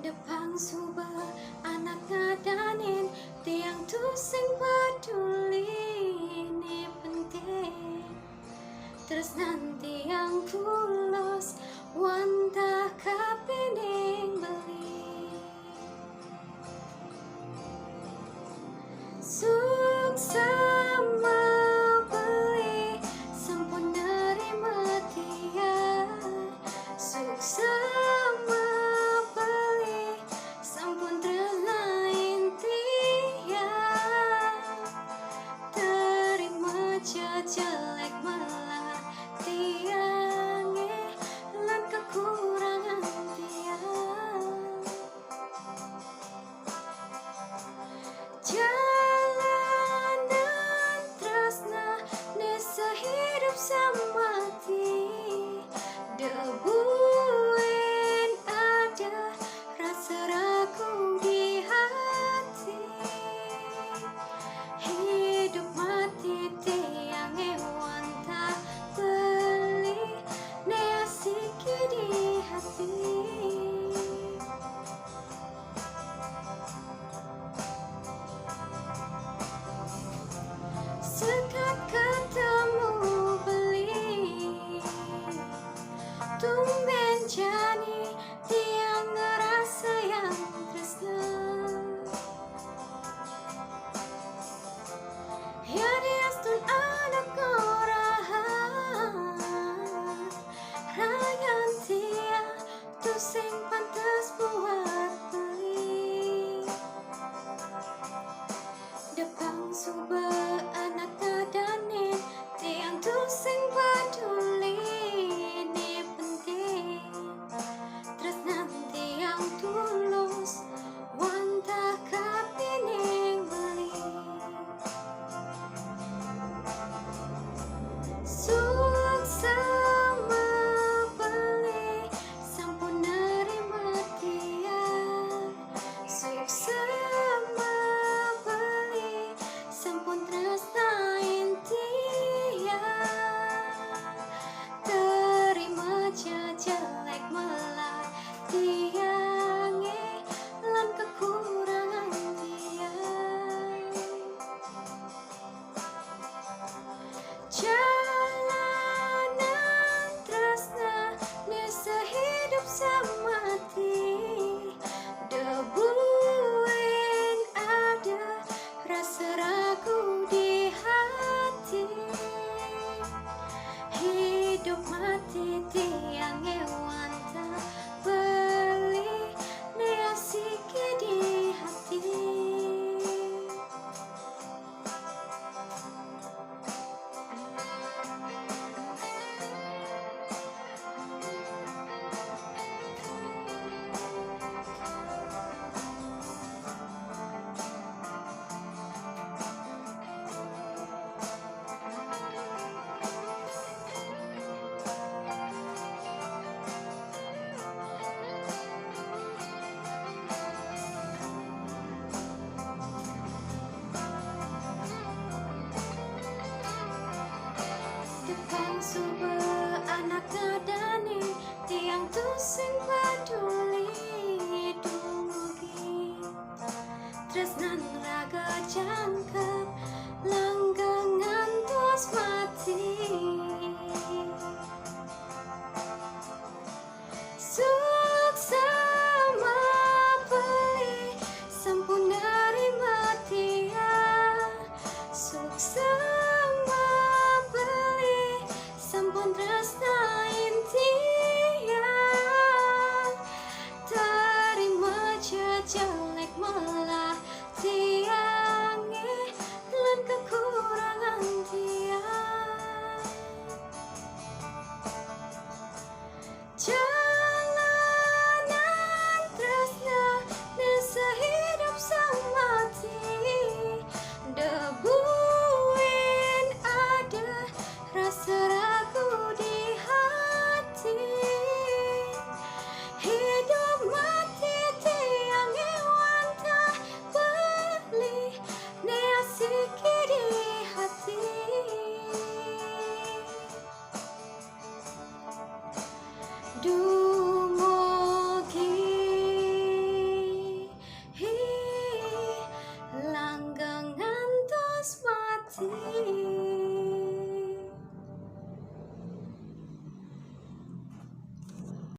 Depan suba anak ngadanin tiang tu sing peduli ini penting. Terus nanti yang pulos wantah kapening beli. Sama beli sampun nerima tiang. Sama beli sampun terlain tiang. Terima jelek malah tiangnya lan kekurangan tiang. Jalanan tresna ne sehidup semati. Debuin ada rasa ragu di hati. Hidup mati tiang hewan tak beli ne asik di hati. Sekat ketemu beli tumben jani tiang ngerasa yang tresna. Ya diastun anak orang rayan tiang tu sing pantas buat beli. Depan suba anak ngadanin tiang tu sing peduli ini penting. Terus nanti yang tulus wantah kapening beli. Sama beli sampun nerima tiang. Sama beli sampun tresnain tiang. Terima jelek malah tiangnya lan kekurangan tiang. Jalanan tresna ne sehidup semati. Debuin ada rasa ragu di hati. Hidup mati tiang hewan tak beli ne asik di hati. Depan suba anak ngadanin tiang tu sing peduli